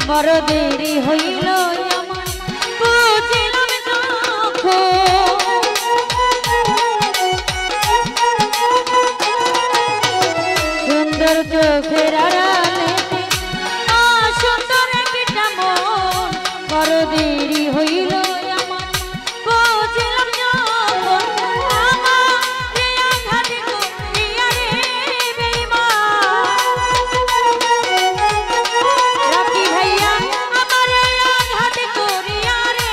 বড় দেরি হইল আমার বুঝিলাম যখন সুন্দর চোখের আড়ালেতে অসুন্দর একটা মন বড় দেরি হইল আমার বুঝিলাম যখন আমারে আঘাত করিয়া রে বেঈমান রাখি ভাইয়া আমারে আঘাত করিয়া রে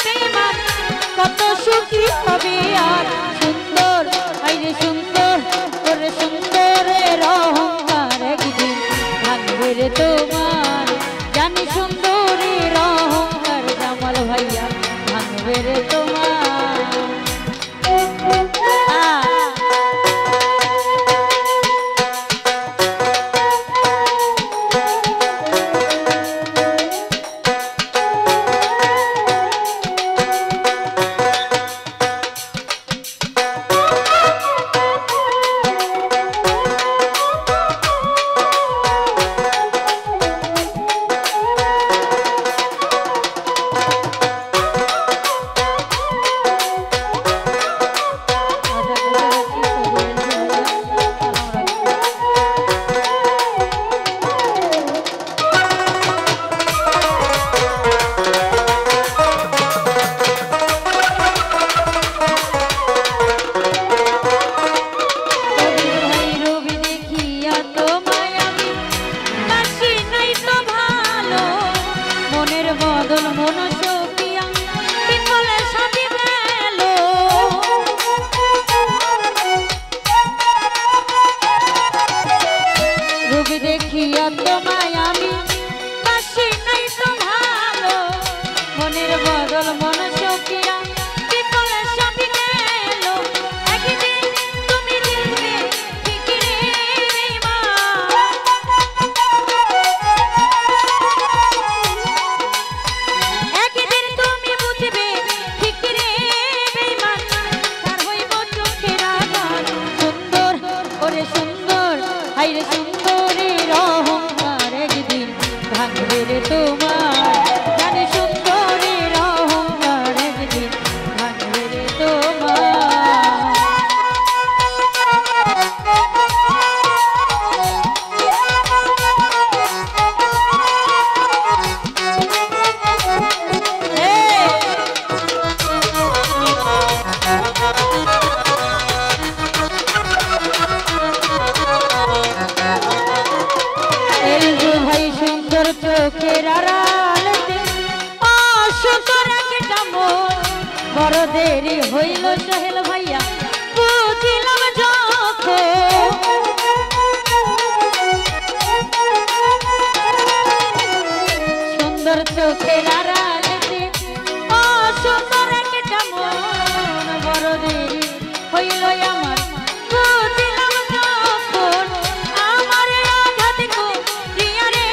বেঈমান কত সুখী হবে আর সুন্দর আইরে সুন্দর ওরে সুন্দরের অহংকার একদিন ভাঙবে রে তোমার জানি সুন্দরের অহংকার জামাল ভাইয়া ভাঙবে রে তোমার দেখিয়া তোমায় আমি বাসি নাই তো ভালো মনের বদল মন সখিয়া বিফলে সবই গেল একদিন তুমি দেখবে ঠিক রে বেঈমান একদিন তুমি বুঝবে ঠিক রে বেঈমান তার হইব চোখের আগার সুন্দর ওরে সুন্দর হাইরে সুন্দরের অহংকার একদিন ভাঙবে রে তোমার জানে সুন্দরের অহংকার একদিন ভাঙবে রে তোমার চোখের আড়ালেতে অসুন্দর একটা মন বড় দেরি হইল সোহেল ভাইয়া বুঝিলাম যখন সুন্দর চোখের আড়ালেতে অসুন্দর একটা মন বড় দেরি হইল আমার বুঝিলাম যখন আমার আঘাত করিয়া রে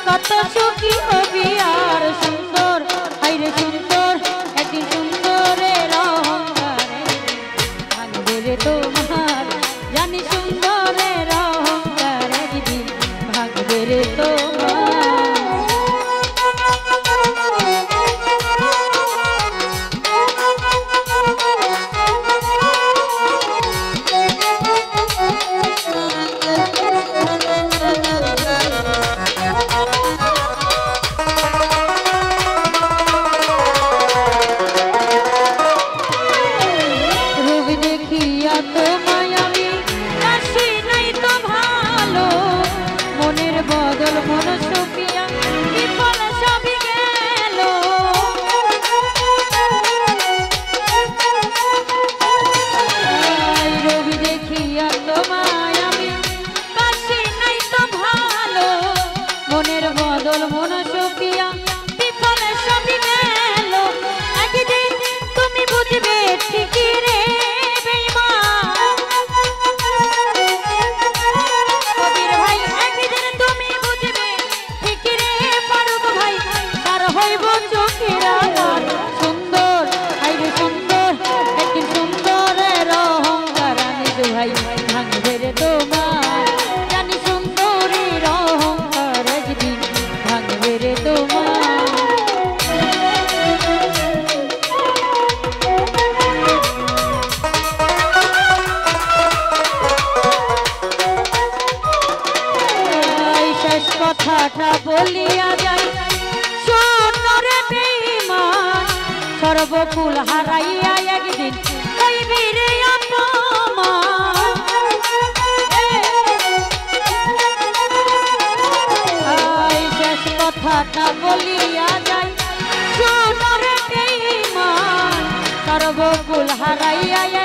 কত সুখী হবি আর সুন্দর হাইরে সুন্দর একদিন সুন্দরের অহংকার ভাঙবে রে তোমার জানি সুন্দরের অহংকার একদিন ভাঙবে রে তোমার বদল মন সখিয়া বিফলে সবই গেল রবি দেখিয়া তোমায় আমি বাসি নাই তো ভালো মনের বদল মন সখিয়া বিফলে সবই গেল একদিন তুমি বুঝবে ঠিকই রে বেঈমান গলিয়া যায় সোনার বেঈমান কার বকুল হারাইয়া